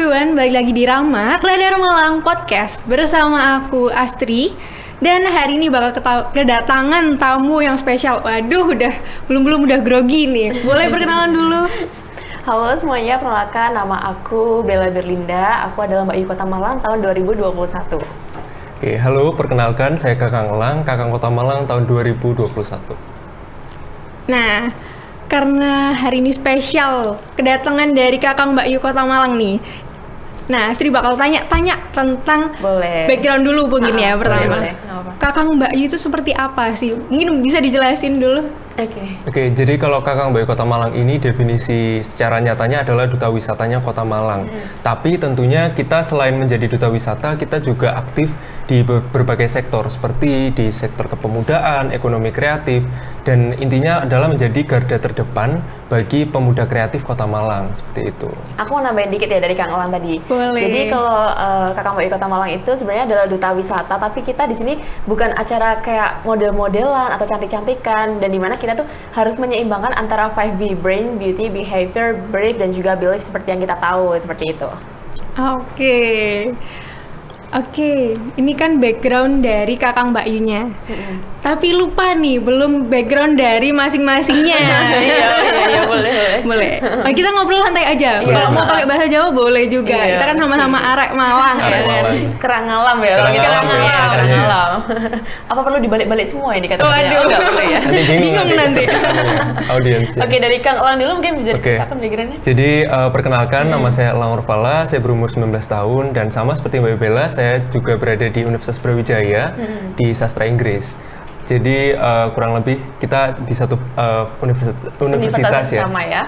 everyone, balik lagi di Rama Radar Malang Podcast bersama aku Astri. Dan hari ini bakal kedatangan tamu yang spesial. Waduh, udah grogi nih. Boleh perkenalan dulu? Halo semuanya, perkenalkan nama aku Bella Berlinda. Aku adalah Mbak Yu Kota Malang tahun 2021. Oke, halo, perkenalkan saya Kakang Elang, Kakang Kota Malang tahun 2021. Nah, karena hari ini spesial kedatangan dari Kakang Mbak Yu Kota Malang nih. Nah, Astri bakal tanya tentang background dulu mungkin ya pertama. Boleh. Kakang Mbak Yu itu seperti apa sih? Mungkin bisa dijelasin dulu. Oke, jadi kalau Kakang Mbak Yu Kota Malang ini definisi secara nyatanya adalah duta wisatanya Kota Malang. Tapi tentunya kita selain menjadi duta wisata, kita juga aktif di berbagai sektor seperti di sektor kepemudaan, ekonomi kreatif, dan intinya adalah menjadi garda terdepan bagi pemuda kreatif Kota Malang, seperti itu. Aku mau nambahin dikit ya dari Kang Elang tadi. Boleh. Jadi kalau Kakang Mbak Yu Kota Malang itu sebenarnya adalah duta wisata, tapi kita di sini bukan acara kayak model-modelan atau cantik-cantikan, dan dimana kita tuh harus menyeimbangkan antara 5B, brain, beauty, behavior, brave, dan juga belief seperti yang kita tahu, seperti itu. Oke, ini kan background dari Kakang Mbak Yunya. Tapi lupa nih, belum background dari masing-masingnya. Iya, boleh. Nah, kita ngobrol santai aja. Kalau mau pakai bahasa Jawa boleh juga. Iya. Kita kan sama-sama arek Malang ya kan. Kerangalam ya, kalau kita Kerangalam. Apa perlu dibalik-balik semua ini kata-katanya? Waduh. Enggak boleh ya. Bingung nanti. Audiensnya. Oke, dari Kang Elang dulu mungkin bisa diceritakan backgroundnya. Jadi perkenalkan, nama saya Elang Urvala, saya berumur 19 tahun dan sama seperti Mbak Bella, saya juga berada di Universitas Brawijaya di Sastra Inggris. Jadi kurang lebih kita di satu universitas ya. Sama ya.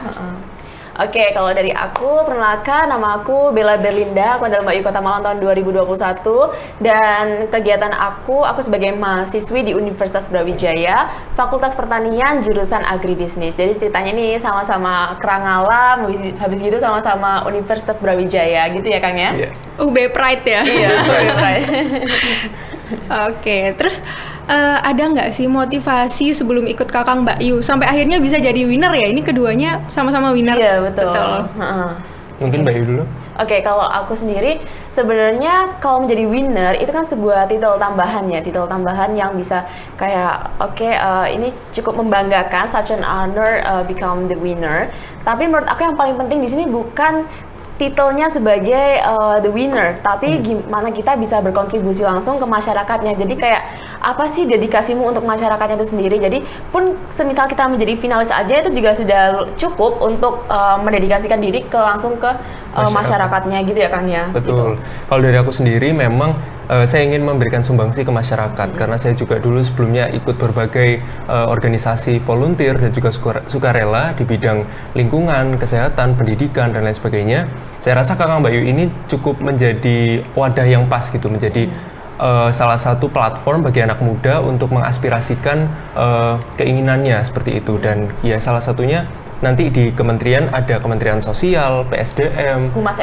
Oke, kalau dari aku, perkenalkan nama aku Bella Berlinda, aku adalah Mbak Yu Kota Malang tahun 2021 dan kegiatan aku sebagai mahasiswi di Universitas Brawijaya, Fakultas Pertanian, jurusan Agribisnis. Jadi ceritanya nih sama-sama Kerangalam, habis gitu sama-sama Universitas Brawijaya gitu ya Kang ya? Iya. UB Pride ya? Iya, Pride. Oke, terus ada nggak sih motivasi sebelum ikut Kakang Mbak Yu sampai akhirnya bisa jadi winner ya? Ini keduanya sama-sama winner. Iya, betul. Mungkin Mbak Yu dulu. Oke, kalau aku sendiri sebenarnya kalau menjadi winner itu kan sebuah titel tambahan yang bisa kayak ini cukup membanggakan, such an honor become the winner. Tapi menurut aku yang paling penting di sini bukan titelnya sebagai the winner, tapi gimana kita bisa berkontribusi langsung ke masyarakatnya. Jadi kayak apa sih dedikasimu untuk masyarakatnya itu sendiri. Jadi pun semisal kita menjadi finalis aja itu juga sudah cukup untuk mendedikasikan diri langsung ke masyarakatnya gitu ya Kang ya. Betul. Gitu. Kalau dari aku sendiri memang saya ingin memberikan sumbangsi ke masyarakat karena saya juga dulu sebelumnya ikut berbagai organisasi volunteer dan juga sukarela di bidang lingkungan, kesehatan, pendidikan dan lain sebagainya. Saya rasa Kakang Mbak Yu ini cukup menjadi wadah yang pas gitu, menjadi salah satu platform bagi anak muda untuk mengaspirasikan keinginannya seperti itu. Dan ya salah satunya nanti di kementerian ada Kementerian Sosial, PSDM, Humas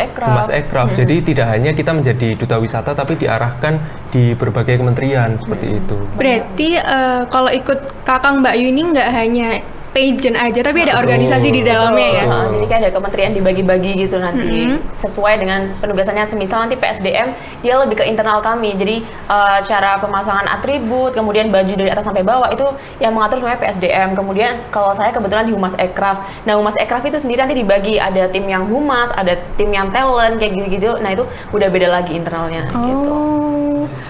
Ekraf. Jadi tidak hanya kita menjadi duta wisata tapi diarahkan di berbagai kementerian seperti itu. Berarti kalau ikut Kakang Mbak Yu ini nggak hanya pageant aja, tapi ada organisasi di dalamnya ya. Jadi kayak ada kementerian dibagi-bagi gitu nanti sesuai dengan penugasannya. Semisal nanti PSDM dia lebih ke internal kami. Jadi cara pemasangan atribut, kemudian baju dari atas sampai bawah itu yang mengatur semuanya PSDM. Kemudian kalau saya kebetulan di Humas Ekraf. Nah, Humas Ekraf itu sendiri nanti dibagi, ada tim yang humas, ada tim yang talent kayak gitu-gitu. Nah, itu udah beda lagi internalnya gitu.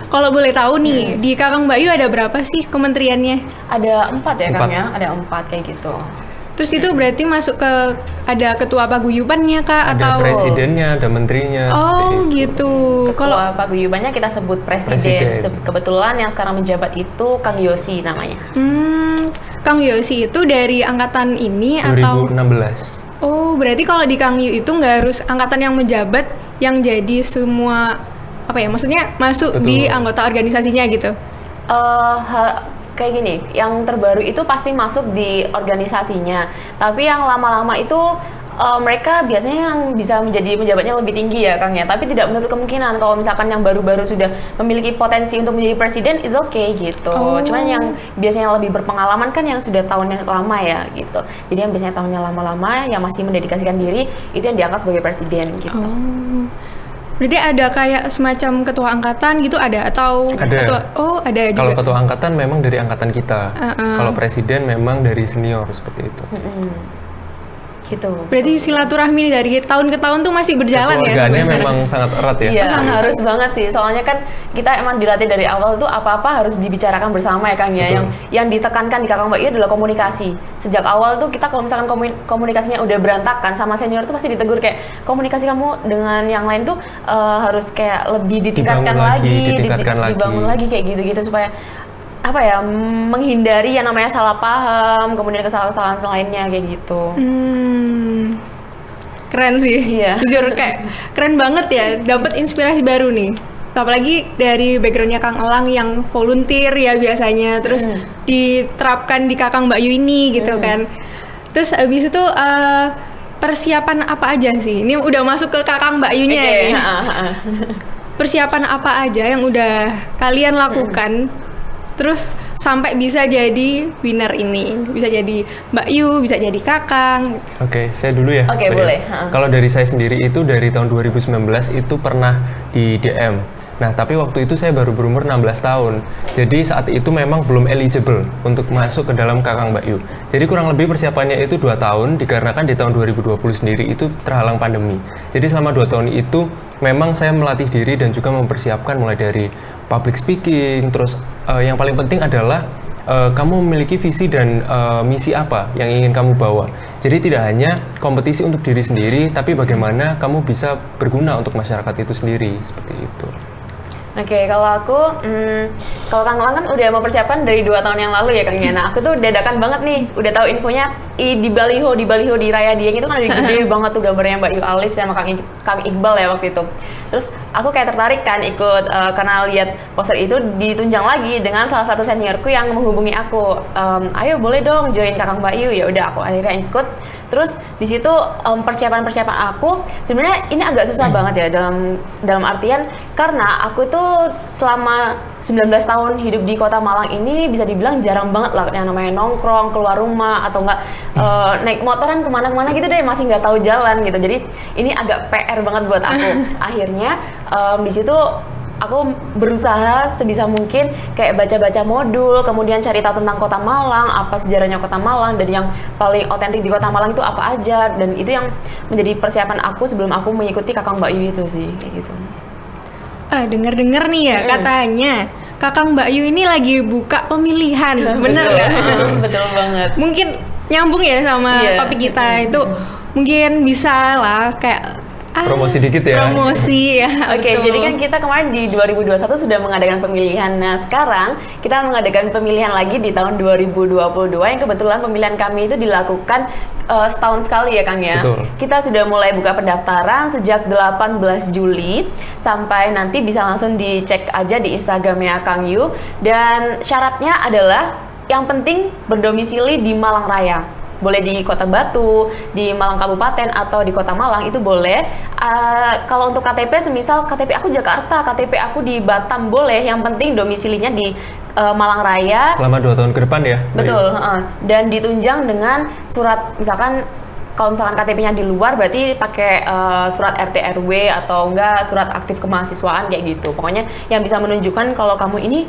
Kalau boleh tahu nih, di Kakang Mbak Yu ada berapa sih kementeriannya? Ada 4 ya Kang ya? Ada 4 kayak gitu. Terus itu berarti masuk ke ada ketua paguyubannya Kak? Ada atau presidennya, ada menterinya. Oh gitu. Kalau paguyubannya kita sebut presiden. Kebetulan yang sekarang menjabat itu Kang Yosi namanya. Kang Yosi itu dari angkatan ini 2016. atau? Oh, berarti kalau di Kang Yu itu nggak harus angkatan yang menjabat yang jadi semua maksudnya masuk di anggota organisasinya gitu? Kayak gini, yang terbaru itu pasti masuk di organisasinya. Tapi yang lama-lama itu mereka biasanya yang bisa menjadi pejabatnya lebih tinggi ya Kang ya, tapi tidak menutup kemungkinan kalau misalkan yang baru-baru sudah memiliki potensi untuk menjadi presiden, it's okay gitu. Cuman yang biasanya lebih berpengalaman kan yang sudah tahunnya lama ya gitu. Jadi yang biasanya tahunnya lama-lama yang masih mendedikasikan diri itu yang diangkat sebagai presiden gitu. Berarti ada kayak semacam ketua angkatan gitu ada atau Ada. ketua ada juga. Kalau ketua angkatan memang dari angkatan kita. Kalau presiden memang dari senior seperti itu. Gitu. Berarti silaturahmi dari tahun ke tahun tuh masih berjalan ya Keluarganya sampai sekarang? memang sangat erat ya. Iya, harus banget sih. Soalnya kan kita emang dilatih dari awal tuh apa-apa harus dibicarakan bersama ya Kang ya. Betul. Yang ditekankan di Kakang Mbak Yu adalah komunikasi. Sejak awal tuh kita kalau misalkan komunikasinya udah berantakan sama senior tuh pasti ditegur kayak komunikasi kamu dengan yang lain tuh harus kayak lebih ditingkatkan dibangun lagi kayak gitu-gitu supaya apa ya, menghindari yang namanya salah paham, kemudian kesalahan-kesalahan lainnya kayak gitu. Keren sih. Iya. Jujur kayak keren banget ya, dapat inspirasi baru nih. Apalagi dari backgroundnya Kang Elang yang volunteer ya biasanya, terus diterapkan di Kakang Mbak Yu ini gitu kan. Terus abis itu persiapan apa aja sih? Ini udah masuk ke Kakang Mbak Yunya ya. Persiapan apa aja yang udah kalian lakukan? Terus sampai bisa jadi winner ini, bisa jadi Mbak Yu, bisa jadi Kakang. Oke, saya dulu ya. Oke, Mbak boleh. Ya. Kalau dari saya sendiri itu dari tahun 2019 itu pernah di DM. Nah, tapi waktu itu saya baru berumur 16 tahun. Jadi saat itu memang belum eligible untuk masuk ke dalam Kakang Mbak Yu. Jadi kurang lebih persiapannya itu 2 tahun, dikarenakan di tahun 2020 sendiri itu terhalang pandemi. Jadi selama 2 tahun itu memang saya melatih diri dan juga mempersiapkan mulai dari public speaking, terus yang paling penting adalah kamu memiliki visi dan misi apa yang ingin kamu bawa. Jadi tidak hanya kompetisi untuk diri sendiri, tapi bagaimana kamu bisa berguna untuk masyarakat itu sendiri, seperti itu. Oke, kalau aku, kalau Kang Elang kan udah mempersiapkan dari 2 tahun yang lalu ya Kang ya. Nah, aku tuh dadakan banget nih, udah tahu infonya di baliho di Raya Dieng itu kan ada gede banget tuh gambarnya Mbak Yu Alif sama Kang Iqbal ya waktu itu. Terus aku kayak tertarik kan ikut karena lihat poster itu ditunjang lagi dengan salah satu seniorku yang menghubungi aku, ayo boleh dong join Kakang Mbak Yu. Ya udah aku akhirnya ikut. Terus di situ persiapan aku sebenarnya ini agak susah banget ya dalam artian karena aku itu selama 19 tahun hidup di Kota Malang ini bisa dibilang jarang banget lah yang namanya nongkrong, keluar rumah atau enggak naik motoran kemana-mana gitu deh, masih nggak tahu jalan gitu. Jadi ini agak PR banget buat aku. Akhirnya di situ aku berusaha sebisa mungkin kayak baca-baca modul, kemudian cari tahu tentang Kota Malang, apa sejarahnya Kota Malang, dan yang paling otentik di Kota Malang itu apa aja, dan itu yang menjadi persiapan aku sebelum aku mengikuti Kakang Mbak Yu itu sih, kayak gitu. Dengar-dengar nih ya, katanya Kakang Mbak Yu ini lagi buka pemilihan, bener nggak? Betul banget. Mungkin nyambung ya sama topik kita itu, mungkin bisa lah kayak promosi dikit ya. Promosi ya. Oke, jadi kan kita kemarin di 2021 sudah mengadakan pemilihan. Nah, sekarang kita mengadakan pemilihan lagi di tahun 2022 yang kebetulan pemilihan kami itu dilakukan setahun sekali ya Kang ya. Betul. Kita sudah mulai buka pendaftaran sejak 18 Juli sampai nanti bisa langsung dicek aja di Instagramnya Kang Yu, dan syaratnya adalah yang penting berdomisili di Malang Raya. Boleh di Kota Batu, di Malang Kabupaten, atau di Kota Malang itu boleh. Kalau untuk KTP, semisal KTP aku Jakarta, KTP aku di Batam boleh. Yang penting domisilinya di Malang Raya. Selama 2 tahun ke depan ya? Betul. Dan ditunjang dengan surat, misalkan kalau misalkan KTP-nya di luar berarti pakai surat RT RW atau enggak surat aktif kemahasiswaan kayak gitu. Pokoknya yang bisa menunjukkan kalau kamu ini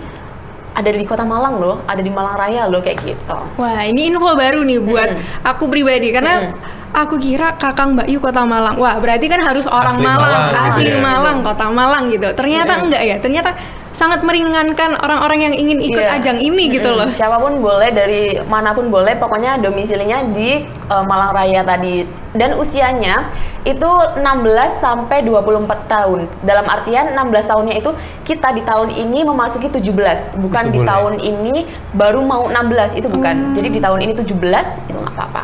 ada di Kota Malang loh, ada di Malang Raya loh, kayak gitu. Wah, ini info baru nih buat aku pribadi karena aku kira Kakang Mbak Yu Kota Malang. Wah, berarti kan harus orang Asli Malang, Malang, asli gitu ya. Malang, Kota Malang gitu. Ternyata enggak ya. Ternyata sangat meringankan orang-orang yang ingin ikut ajang ini gitu loh. Siapapun boleh, dari manapun boleh, pokoknya domisilinya di Malang Raya tadi. Dan usianya itu 16 sampai 24 tahun. Dalam artian 16 tahunnya itu kita di tahun ini memasuki 17, bukan Itu di boleh. tahun ini baru mau 16, itu bukan. Jadi di tahun ini 17 itu nggak apa-apa.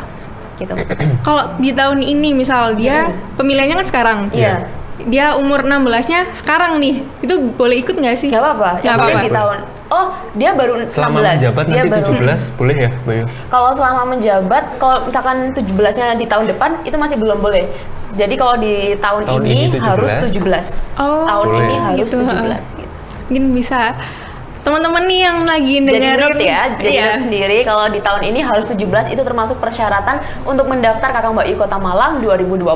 Gitu. Kalau di tahun ini misal dia pemilihannya kan sekarang. Iya. Dia umur 16-nya sekarang nih. Itu boleh ikut nggak sih? Gak apa-apa. Nggak Yang penting apa-apa. di tahun Oh, dia baru 16. Selama menjabat Dia nanti baru- 17 boleh ya, Bayu? Kalau selama menjabat, kalau misalkan 17-nya di tahun depan itu masih belum boleh. Jadi kalau di tahun Tahun ini ini 17. harus 17. Oh, Tahun boleh. ini harus gitu. 17 gitu. Mungkin bisa teman-teman nih yang lagi Jadi dengerin, note ya, jadi iya. note sendiri kalau di tahun ini harus 17 itu termasuk persyaratan untuk mendaftar Kakang Mbak Yu Kota Malang 2022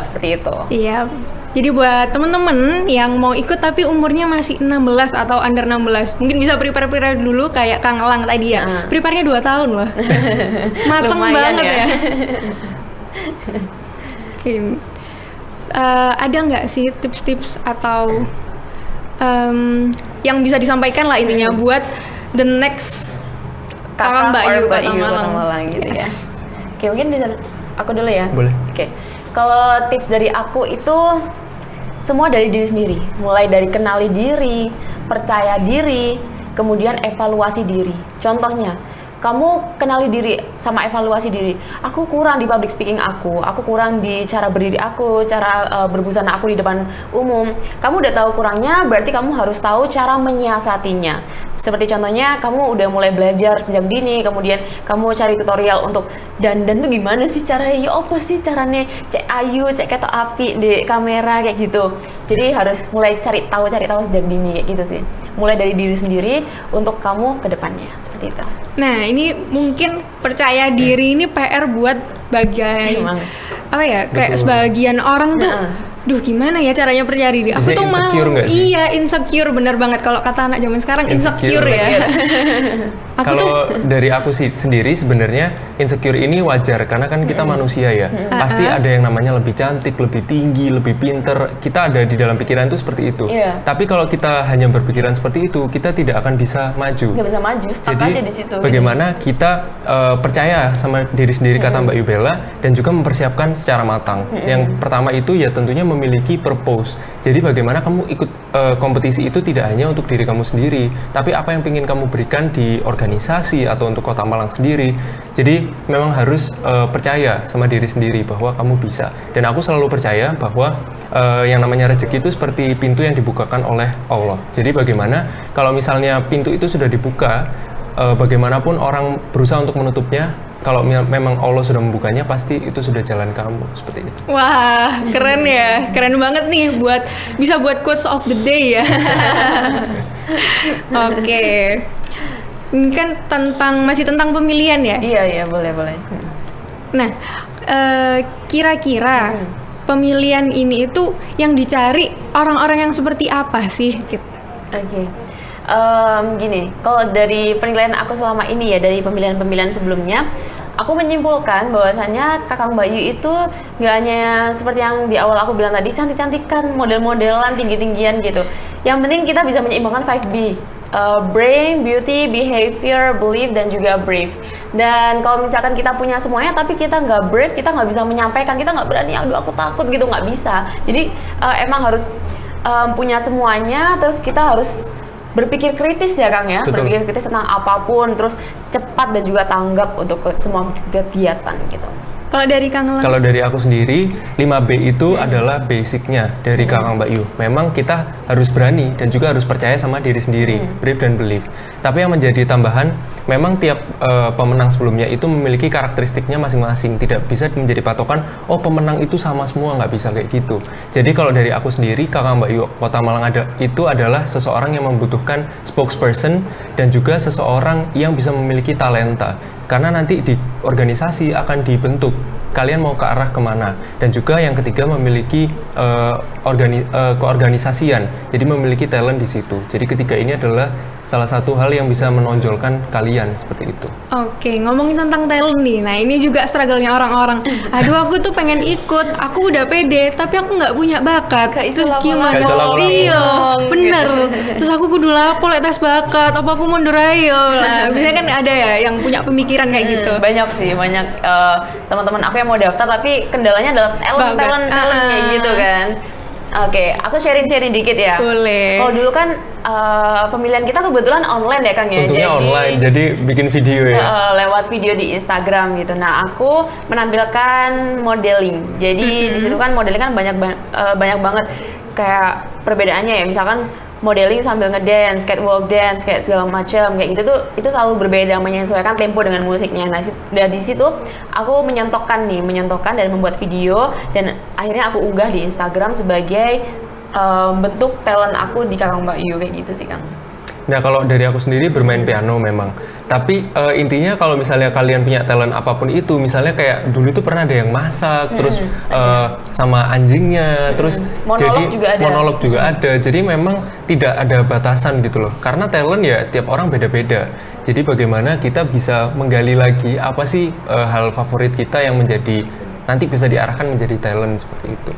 seperti itu. Iya. Jadi buat temen-temen yang mau ikut tapi umurnya masih 16 atau under 16, mungkin bisa prepare dulu kayak Kang Elang tadi ya. Prepare-nya 2 tahun loh. Mateng Lumayan banget ya. ya. Oke. Ada nggak sih tips-tips atau yang bisa disampaikan lah intinya buat the next Kakang Mbak Yu Kota Malang gitu ya. Yes. Oke, mungkin bisa aku dulu ya. Boleh. Oke. Kalau tips dari aku itu semua dari diri sendiri. Mulai dari kenali diri, percaya diri, kemudian evaluasi diri. Contohnya, kamu kenali diri sama evaluasi diri. Aku kurang di public speaking aku kurang di cara berdiri aku, cara berbusana aku di depan umum. Kamu udah tahu kurangnya, berarti kamu harus tahu cara menyiasatinya. Seperti contohnya, kamu udah mulai belajar sejak dini, kemudian kamu cari tutorial untuk dandan tuh gimana sih caranya, ya apa sih caranya cek ayu, cek ketok api di kamera kayak gitu. Jadi harus mulai cari tahu sejak dini kayak gitu sih. Mulai dari diri sendiri untuk kamu ke depannya, seperti itu. Nah, ini mungkin percaya diri ini PR buat bagian Emang. apa ya? Kayak Betul. sebagian orang tuh, duh gimana ya caranya percaya diri? Aku Bisa tuh mau, insecure nggak sih? iya insecure bener banget kalau kata anak zaman sekarang insecure, ya. Aku tuh Kalau dari aku sih sendiri sebenarnya insecure ini wajar karena kan kita manusia ya. Pasti ada yang namanya lebih cantik, lebih tinggi, lebih pinter. Kita ada di dalam pikiran itu seperti itu. Iya. Tapi kalau kita hanya berpikiran seperti itu, kita tidak akan bisa maju. Nggak bisa maju, stuck Jadi aja di situ. bagaimana kita percaya sama diri sendiri kata Mbak Yubella dan juga mempersiapkan secara matang. Yang pertama itu ya tentunya memiliki purpose. Jadi bagaimana kamu ikut kompetisi itu tidak hanya untuk diri kamu sendiri, tapi apa yang ingin kamu berikan di organisasi atau untuk Kota Malang sendiri. Jadi memang harus percaya sama diri sendiri bahwa kamu bisa. Dan aku selalu percaya bahwa yang namanya rezeki itu seperti pintu yang dibukakan oleh Allah. Jadi bagaimana kalau misalnya pintu itu sudah dibuka, bagaimanapun orang berusaha untuk menutupnya, kalau memang Allah sudah membukanya, pasti itu sudah jalan kamu, seperti itu. wah, keren ya. Keren banget nih bisa buat quotes of the day ya. Oke. Ini kan masih tentang pemilihan ya. Iya, boleh. Nah, kira-kira pemilihan ini itu yang dicari orang-orang yang seperti apa sih? Gitu. Oke. Gini, kalau dari penilaian aku selama ini ya, dari pemilihan-pemilihan sebelumnya, aku menyimpulkan bahwasanya Kakang Mbak Yu itu nggak hanya seperti yang di awal aku bilang tadi, cantik-cantikan, model-modelan, tinggi-tinggian gitu. Yang penting kita bisa menyeimbangkan 5B. Brain, beauty, behavior, belief, dan juga brave. Dan kalau misalkan kita punya semuanya tapi kita nggak brave, kita nggak bisa menyampaikan, kita nggak berani, aduh aku takut gitu, nggak bisa. Jadi emang harus punya semuanya, terus kita harus berpikir kritis ya Kang ya. Betul. Berpikir kritis tentang apapun, terus cepat dan juga tanggap untuk semua kegiatan gitu. Kalau dari Kang Elang? Kalau dari aku sendiri, 5B itu adalah basicnya dari Kakang Mbak Yu. Memang kita harus berani dan juga harus percaya sama diri sendiri, brave dan believe. Tapi yang menjadi tambahan, memang tiap pemenang sebelumnya itu memiliki karakteristiknya masing-masing. Tidak bisa menjadi patokan, oh pemenang itu sama semua, nggak bisa kayak gitu. Jadi kalau dari aku sendiri, Kakang Mbak Yu Kota Malang itu adalah seseorang yang membutuhkan spokesperson dan juga seseorang yang bisa memiliki talenta. Karena nanti di organisasi akan dibentuk kalian mau ke arah kemana, dan juga yang ketiga memiliki keorganisasian, jadi memiliki talent di situ. Jadi ketiga ini adalah salah satu hal yang bisa menonjolkan kalian seperti itu. Oke, ngomongin tentang talent nih. Nah, ini juga struggle-nya orang-orang. Aduh, aku tuh pengen ikut, aku udah pede, tapi aku nggak punya bakat. Gak iso Terus lapo-lapo. gimana? Gak iso lapo-lapo. Iya, bener. Gitu. Terus aku kudu lapo lek tes bakat, apa aku mundur ayo lah. Biasanya kan ada ya yang punya pemikiran kayak gitu. Banyak sih, banyak teman-teman aku yang mau daftar tapi kendalanya adalah talent kayak gitu kan. Oke, aku sharing dikit ya. Boleh. Kalau dulu kan pemilihan kita kebetulan online ya Kang ya. Tentunya online, jadi bikin video ya. Lewat video di Instagram gitu. Nah, aku menampilkan modeling. Jadi di situ kan modeling kan banyak banget kayak perbedaannya ya. Misalkan modeling sambil ngedance, catwalk dance, kayak segala macam kayak gitu tuh itu selalu berbeda, menyesuaikan tempo dengan musiknya. Nah, dari situ aku menyontokkan dan membuat video dan akhirnya aku unggah di Instagram sebagai bentuk talent aku di Kakang Mbak Yu kayak gitu sih, Kang. Nah, kalau dari aku sendiri bermain piano memang. Tapi intinya kalau misalnya kalian punya talent apapun itu, misalnya kayak dulu itu pernah ada yang masak, terus sama anjingnya, terus monolog juga ada. Jadi memang tidak ada batasan gitu loh. Karena talent ya tiap orang beda-beda. Jadi bagaimana kita bisa menggali lagi apa sih hal favorit kita yang menjadi nanti bisa diarahkan menjadi talent seperti itu.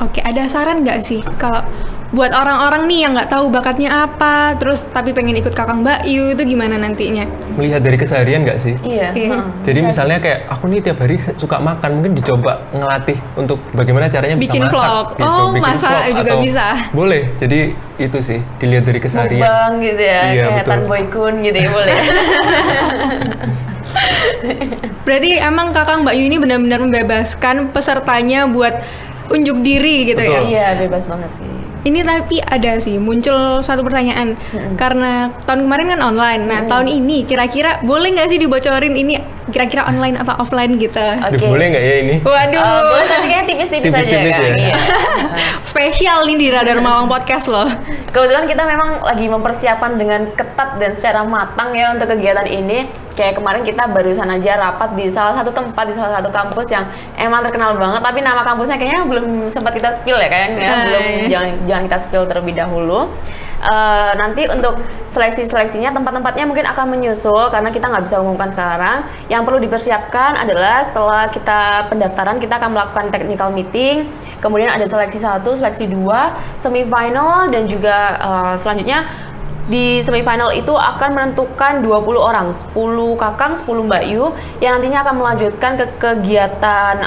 Oke, ada saran nggak sih kalau buat orang-orang nih yang nggak tahu bakatnya apa, terus tapi pengen ikut Kakang Mbak Yu itu gimana nantinya? Melihat dari keseharian nggak sih? Iya. Jadi misalnya kayak aku nih tiap hari suka makan, mungkin dicoba ngelatih untuk bagaimana caranya bikin bisa masak. Vlog. Gitu. Oh, bikin masak vlog juga atau bisa. Boleh. Jadi itu sih dilihat dari keseharian. Mukbang gitu ya, Iya, kayak betul. Tan Boy Kun gitu ya boleh. Berarti emang Kakang Mbak Yu ini benar-benar membebaskan pesertanya buat unjuk diri gitu ya? Betul. Iya, bebas banget sih. Ini tapi ada sih muncul satu pertanyaan karena tahun kemarin kan online. Nah tahun ini kira-kira boleh nggak sih dibocorin ini kira-kira online atau offline gitu? Oke. Duh, boleh nggak ya ini? Waduh, Boleh tapi kayaknya tipis-tipis aja Tipis-tipis kan. ya. Iya. spesial nih di Radar Malang Podcast loh. Kebetulan kita memang lagi mempersiapkan dengan ketat dan secara matang ya untuk kegiatan ini. Kayak kemarin kita barusan aja rapat di salah satu tempat, di salah satu kampus yang emang terkenal banget, tapi nama kampusnya kayaknya belum sempat kita spill ya kayaknya. Jangan kita spill terlebih dahulu. Nanti untuk seleksinya tempat-tempatnya mungkin akan menyusul karena kita nggak bisa umumkan sekarang. Yang perlu dipersiapkan adalah setelah kita pendaftaran kita akan melakukan technical meeting, kemudian ada seleksi 1, seleksi 2, semifinal dan juga selanjutnya di semifinal itu akan menentukan 20 orang, 10 Kakang, 10 Mbak Yu yang nantinya akan melanjutkan ke kegiatan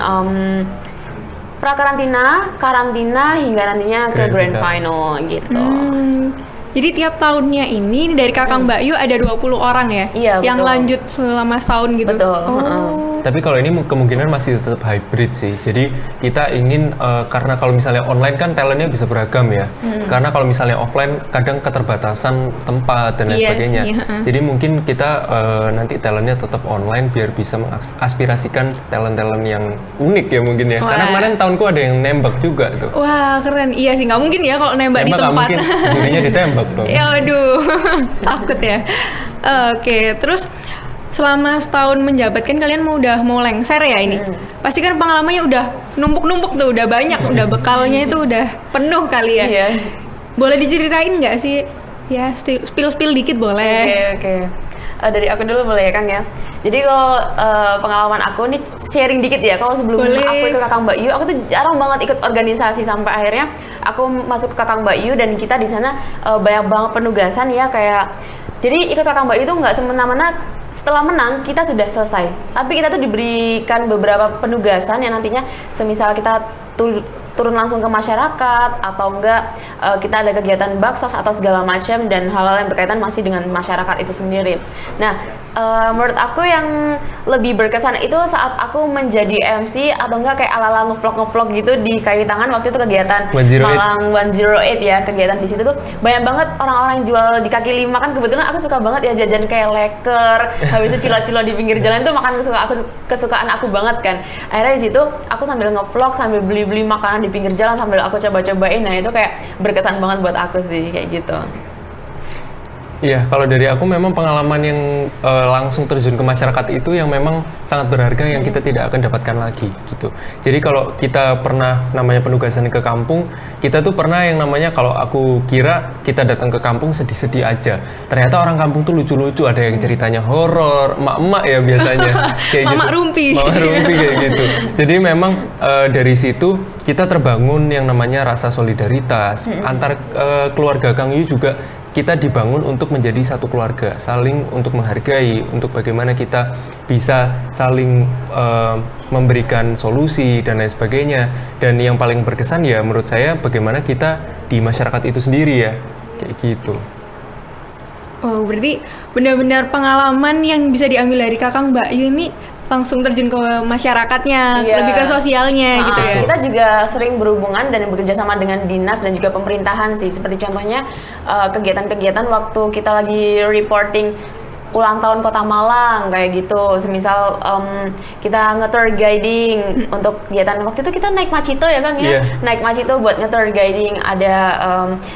pra-karantina, karantina hingga nantinya ke grand final gitu. Jadi tiap tahunnya ini dari Kakang Mbak Yu ada 20 orang ya? Iya, yang betul. lanjut selama setahun gitu? Betul. Tapi kalau ini kemungkinan masih tetap hybrid sih. Jadi kita ingin karena kalau misalnya online kan talentnya bisa beragam ya. Karena kalau misalnya offline kadang keterbatasan tempat dan lain Iya sebagainya. sih, Jadi mungkin kita nanti talentnya tetap online biar bisa mengaspirasikan talent-talent yang unik ya mungkin ya. Wah. Karena kemarin tahunku ada yang nembak juga tuh. Wah keren, iya sih nggak mungkin ya kalau nembak di nggak tempat. mungkin, jurinya ditembak dong. Ya waduh, takut ya. Oke, terus selama setahun menjabat kan kalian mau lengser ya ini. Pasti kan pengalamannya udah numpuk-numpuk tuh, udah banyak, udah bekalnya itu udah penuh kali ya. Iya. Boleh diceritain nggak sih? Ya, spill dikit boleh. Oke. Dari aku dulu boleh ya Kang ya. Jadi kalau pengalaman aku nih sharing dikit ya. Kalau sebelum Boleh. aku ikut Kakang Mbak Yu, aku tuh jarang banget ikut organisasi sampai akhirnya aku masuk ke Kakang Mbak Yu dan kita di sana banyak banget penugasan ya kayak. Jadi ikut Kakang Mbak Yu itu nggak semena-mena setelah menang kita sudah selesai. Tapi kita tuh diberikan beberapa penugasan yang nantinya semisal kita turun langsung ke masyarakat atau enggak kita ada kegiatan baksos atau segala macam dan hal-hal yang berkaitan masih dengan masyarakat itu sendiri. Nah, menurut aku yang lebih berkesan itu saat aku menjadi MC atau enggak kayak ala-ala ngevlog gitu di Kaki Tangan waktu itu kegiatan 108. Malang 108 ya, kegiatan di situ tuh banyak banget orang-orang yang jual di kaki lima kan kebetulan aku suka banget ya jajan kayak leker, habis itu cilo-cilo di pinggir jalan tuh makan kesukaan aku banget kan. Akhirnya di situ aku sambil ngevlog sambil beli-beli makanan di pinggir jalan sambil aku coba-cobain, nah itu kayak berkesan banget buat aku sih kayak gitu. Iya, kalau dari aku memang pengalaman yang langsung terjun ke masyarakat itu yang memang sangat berharga yang kita tidak akan dapatkan lagi gitu. Jadi kalau kita pernah namanya penugasan ke kampung, kita tuh pernah yang namanya kalau aku kira kita datang ke kampung sedih-sedih aja. Ternyata orang kampung tuh lucu-lucu, ada yang ceritanya horor, emak-emak ya biasanya kayak Mama gitu. rumpi. Mama rumpi kayak gitu. Jadi memang dari situ kita terbangun yang namanya rasa solidaritas antar keluarga Kang Yu juga. Kita dibangun untuk menjadi satu keluarga, saling untuk menghargai, untuk bagaimana kita bisa saling memberikan solusi dan lain sebagainya. Dan yang paling berkesan ya menurut saya bagaimana kita di masyarakat itu sendiri ya, kayak gitu. Oh, berarti benar-benar pengalaman yang bisa diambil dari Kakang Mbak Yu ini langsung terjun ke masyarakatnya, Iya. lebih ke sosialnya gitu ya. Kita juga sering berhubungan dan bekerja sama dengan dinas dan juga pemerintahan sih. Seperti contohnya kegiatan-kegiatan waktu kita lagi reporting ulang tahun Kota Malang kayak gitu. Semisal kita nge-tour guiding untuk kegiatan waktu itu kita naik Macito ya Kang ya. Iya. Naik Macito buat nge-tour guiding, ada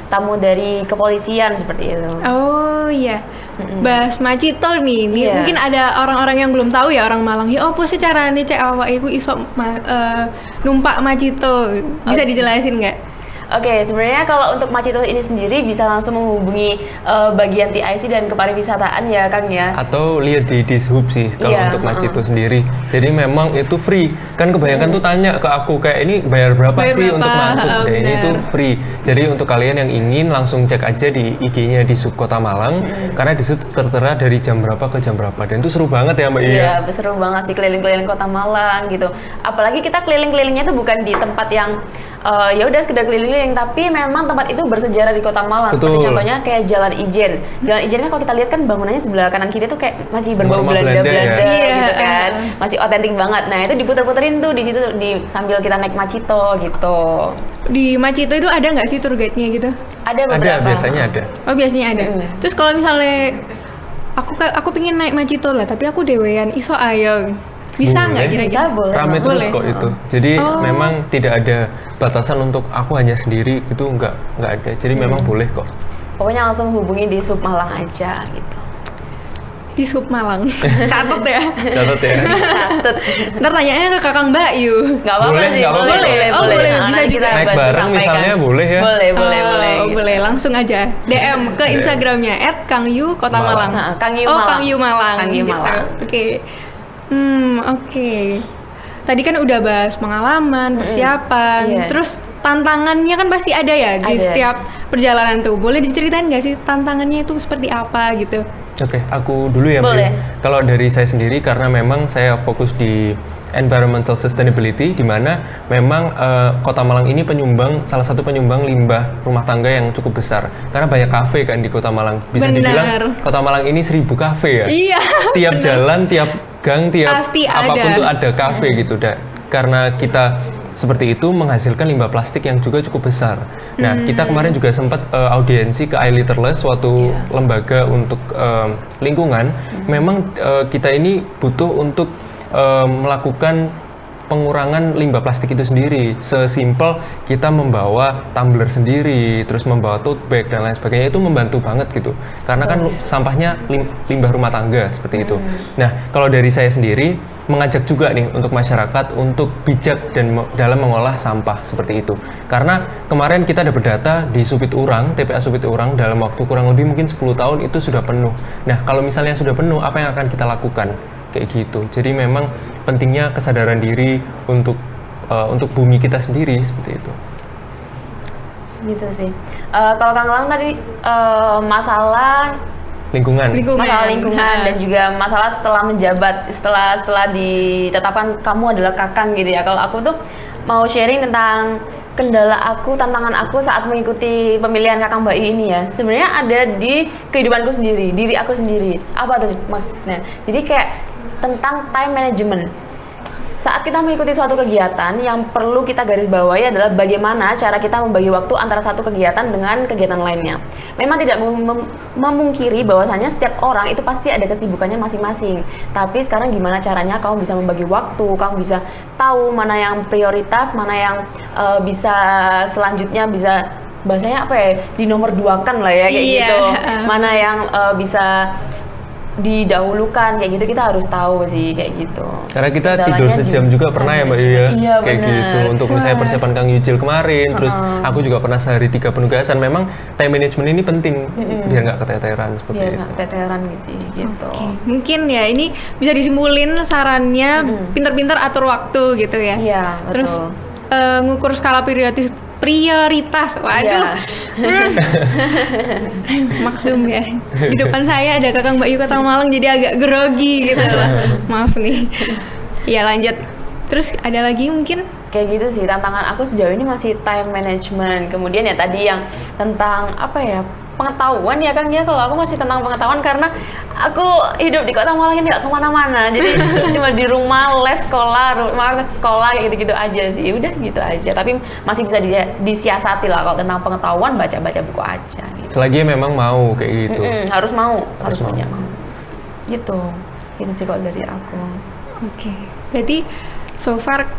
tamu dari kepolisian seperti itu. Oh iya, bahas Macito nih. Iya. Mungkin ada orang-orang yang belum tahu ya orang Malang. Ya apa sih caranya cek awak iku iso numpak Macito? Bisa dijelasin nggak? Oke, sebenarnya kalau untuk Macito ini sendiri bisa langsung menghubungi bagian TIC dan kepariwisataan ya Kang ya. Atau lihat di Dishub sih kalau Iya, untuk Macito sendiri. Jadi memang itu free. Kan kebanyakan tuh tanya ke aku kayak ini bayar berapa Bayar sih berapa? untuk masuk? Dan ini Benar. tuh free. Jadi untuk kalian yang ingin langsung cek aja di IG-nya di Sub Kota Malang karena di situ tertera dari jam berapa ke jam berapa. Dan itu seru banget ya Mbak Iya. Iya, seru banget sih keliling-keliling Kota Malang gitu. Apalagi kita keliling-kelilingnya tuh bukan di tempat yang ya udah sekedar keliling-keliling, tapi memang tempat itu bersejarah di Kota Malang. Seperti Betul. contohnya kayak Jalan Ijen. Jalan Ijen kan kalau kita lihat kan bangunannya sebelah kanan kiri tuh kayak masih berbau Rumah Belanda Belanda ya. Iya, gitu kan. Masih otentik banget. Nah, itu diputer-puterin tuh di situ sambil kita naik Macito gitu. Di Macito itu ada nggak sih tour guide-nya gitu? Ada Ada, beberapa. biasanya ada. Oh biasanya ada. Terus kalau misalnya aku pengen naik Macito lah, tapi aku dewean iso ayo. Bisa nggak Boleh. kira-kira? Bisa, boleh. Rame terus Boleh. kok itu. Jadi memang tidak ada batasan untuk aku hanya sendiri gitu, nggak ada. Jadi memang boleh kok. Pokoknya langsung hubungi di Sub Malang aja gitu. Di Sub Malang. Catet ya. Catat ya. Catet. Ntar tanyanya ke Kakang Bayu. Nggak apa-apa Boleh, sih, nggak apa-apa. Boleh. Oh, boleh. Nah, Bisa nanti juga. kita Naik bantu bareng sampaikan. misalnya boleh ya? Boleh, boleh, Oh, boleh. gitu. boleh, langsung aja DM ke Instagramnya @kangyu Kota Malang. Nah, Kang Yu Oh, Malang. Kang Yu Malang. Kang Yu gitu. Malang. Oke. Oke. Tadi kan udah bahas pengalaman, persiapan, Iya. terus tantangannya kan pasti ada ya di Ada. setiap perjalanan tuh. Boleh diceritain nggak sih tantangannya itu seperti apa gitu? Oke, aku dulu ya Mbak. Boleh. Kalau dari saya sendiri karena memang saya fokus di environmental sustainability di mana memang Kota Malang ini salah satu penyumbang limbah rumah tangga yang cukup besar. Karena banyak kafe kan di Kota Malang. Bisa Benar. dibilang Kota Malang ini 1000 kafe ya. Iya. Tiap jalan, tiap gang, tiap Pasti apapun ada. tuh ada kafe gitu. Karena kita seperti itu menghasilkan limbah plastik yang juga cukup besar. Nah, kita kemarin juga sempat audiensi ke iLitterless suatu lembaga untuk lingkungan. Memang kita ini butuh untuk melakukan pengurangan limbah plastik itu sendiri. Sesimpel kita membawa tumbler sendiri, terus membawa tote bag dan lain sebagainya itu membantu banget gitu. Karena kan sampahnya limbah rumah tangga seperti itu. Nah, kalau dari saya sendiri mengajak juga nih untuk masyarakat untuk bijak dan dalam mengolah sampah seperti itu. Karena kemarin kita dapat data di Supit Urang, TPA Supit Urang dalam waktu kurang lebih mungkin 10 tahun itu sudah penuh. Nah, kalau misalnya sudah penuh, apa yang akan kita lakukan? Kayak gitu. Jadi memang pentingnya kesadaran diri untuk bumi kita sendiri seperti itu. Gitu sih. Kalau Kang Lang tadi masalah Lingkungan. masalah lingkungan Nah. dan juga masalah setelah menjabat, setelah ditetapkan kamu adalah kakang gitu ya. Kalau aku tuh mau sharing tentang kendala aku, tantangan aku saat mengikuti pemilihan Kakang Bayu ini ya. Sebenarnya ada di kehidupanku sendiri, diri aku sendiri. Apa tuh maksudnya? Jadi kayak tentang time management. Saat kita mengikuti suatu kegiatan, yang perlu kita garis bawahi adalah bagaimana cara kita membagi waktu antara satu kegiatan dengan kegiatan lainnya. Memang tidak memungkiri bahwasanya setiap orang itu pasti ada kesibukannya masing-masing. Tapi sekarang gimana caranya kamu bisa membagi waktu, kamu bisa tahu mana yang prioritas, mana yang bisa selanjutnya bisa bahasanya apa ya, dinomor duakan lah ya kayak Iya. gitu. Mana yang bisa didahulukan kayak gitu, kita harus tahu sih kayak gitu. Karena kita Kendalanya tidur sejam juga pernah ya Mbak Iya, Iya, kayak benar. gitu. Untuk misalnya persiapan Kang Yujil kemarin, terus aku juga pernah sehari 3 penugasan. Memang time management ini penting biar nggak keteteran seperti Biar itu. nggak keteteran gitu sih gitu. Oke, mungkin ya ini bisa disimpulin sarannya pinter-pinter atur waktu gitu ya. Iya, betul. Terus ngukur skala prioritas. Waduh. Iya. Maklum ya. Di depan saya ada Kakang Bayu Kota Malang jadi agak grogi gitu lah. Maaf nih. Ya lanjut. Terus ada lagi mungkin? Kayak gitu sih, tantangan aku sejauh ini masih time management. Kemudian ya tadi yang tentang apa ya, pengetahuan ya kan ya. Kalau aku masih tentang pengetahuan karena aku hidup di Kota Malang ini nggak kemana-mana, jadi cuma di rumah, les sekolah kayak gitu-gitu aja sih. Udah gitu aja. Tapi masih bisa disiasati lah kalau tentang pengetahuan, baca-baca buku aja. Gitu. Selagi memang mau kayak gitu. Harus punya mau. Gitu sih kalau dari aku. Oke. Berarti so far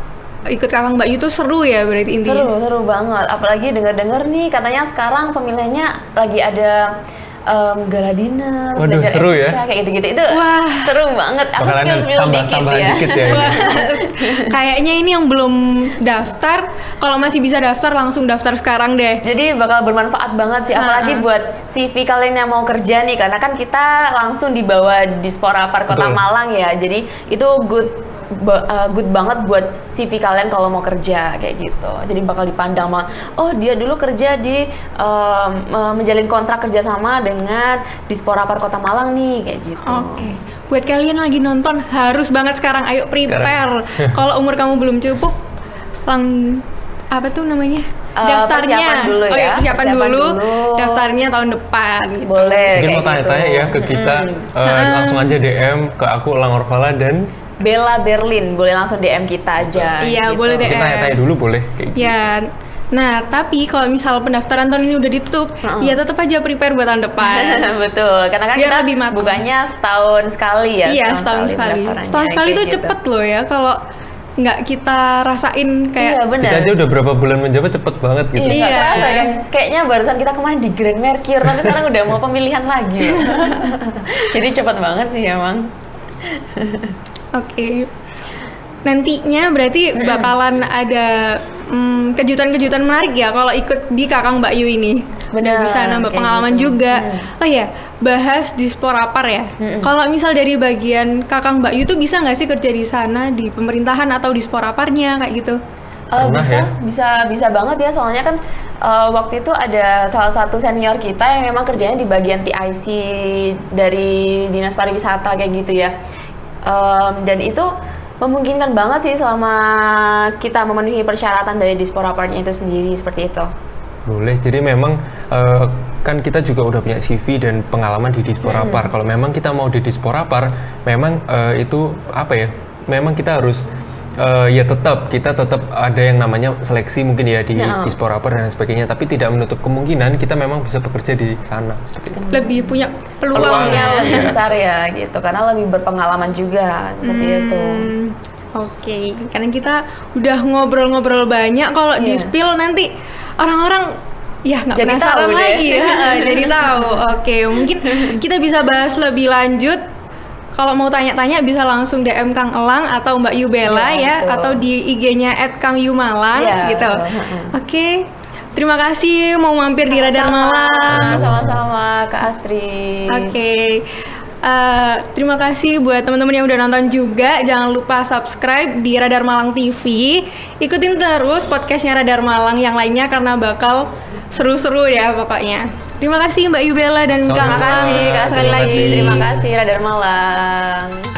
ikut Kakang Mbak Yu tuh seru ya berarti intinya? Seru banget. Apalagi dengar-dengar nih katanya sekarang pemilihannya lagi ada gala dinner, waduh, belajar seru etika, ya? kayak gitu-gitu. Itu Wah. seru banget. Aku Bakalan spill dikit ya. dikit ya. Kayaknya ini yang belum daftar, kalau masih bisa daftar langsung daftar sekarang deh. Jadi bakal bermanfaat banget sih, apalagi buat CV kalian yang mau kerja nih, karena kan kita langsung dibawa Disporapar Kota Betul. Malang ya. Jadi itu good banget buat CV kalian kalau mau kerja kayak gitu. Jadi bakal dipandang mah, oh dia dulu kerja di menjalin kontrak kerjasama dengan Disporapar Kota Malang nih kayak gitu. Oke. Buat kalian lagi nonton harus banget sekarang, ayo prepare. Kalau umur kamu belum cukup, apa tuh namanya? Daftarnya. Persiapan dulu ya. Oh ya, persiapan dulu. dulu. Daftarnya tahun depan gitu. Boleh. Mungkin kayak mau tanya-tanya gitu. ya ke kita, langsung aja DM ke aku Elang Orvala dan Bella Berlin, boleh langsung DM kita aja. Iya, gitu. boleh DM. kita tanya-tanya dulu boleh kayak gitu. Ya. Nah, tapi kalau misal pendaftaran tahun ini udah ditutup, ya tetap aja prepare buat tahun depan. Betul, karena kan Biar kita lebih matang. bukannya setahun sekali ya. Iya, setahun sekali. pendaftarannya, Setahun sekali kayak tuh gitu. cepet loh ya kalau nggak kita rasain kayak Iya benar. Kita aja udah berapa bulan menjabat cepet banget gitu. Iya, Iya. nggak kerasa kan. Kayaknya barusan kita kemarin di Grand Mercure, tapi sekarang udah mau pemilihan lagi. Jadi cepet banget sih emang. Oke. Nantinya berarti bakalan ada kejutan-kejutan menarik ya kalau ikut di Kakang Mbak Yu ini. Benar, Bisa nambah kayak pengalaman gitu. juga. Oh ya, bahas Disporapar ya. Kalau misal dari bagian Kakang Mbak Yu tuh bisa nggak sih kerja di sana di pemerintahan atau Disporaparnya kayak gitu? Pernah Bisa banget ya, soalnya kan waktu itu ada salah satu senior kita yang memang kerjanya di bagian TIC dari Dinas Pariwisata kayak gitu ya. Dan itu memungkinkan banget sih selama kita memenuhi persyaratan dari Disporaparnya itu sendiri, seperti itu. Boleh, jadi memang kan kita juga udah punya CV dan pengalaman di Disporapar. Kalau memang kita mau di Disporapar, memang itu apa ya? Memang kita harus kita tetap ada yang namanya seleksi mungkin ya di Disporapar dan sebagainya. Tapi tidak menutup kemungkinan kita memang bisa bekerja di sana seperti itu. Lebih punya peluang Peluangnya ya. lebih besar ya gitu, karena lebih berpengalaman juga seperti itu. Oke, karena kita udah ngobrol-ngobrol banyak, kalau di spill nanti orang-orang ya nggak Jadi penasaran tahu deh. lagi ya, jadi tahu. Oke, mungkin kita bisa bahas lebih lanjut. Kalau mau tanya-tanya bisa langsung DM Kang Elang atau Mbak Yu Bella Iya, ya, betul. atau di IG-nya @kangyu_malang Iya, gitu. betul. Oke, terima kasih mau mampir di Radar Malang. Sama-sama Kak Astri. Oke. Terima kasih buat teman-teman yang udah nonton juga. Jangan lupa subscribe di Radar Malang TV. Ikutin terus podcastnya Radar Malang yang lainnya karena bakal seru-seru ya pokoknya. Terima kasih Mbak Yu Bella dan Kang Sama-sama. Elang. Terima kasih Kak Sekali Astri. lagi. Terima kasih Radar Malang.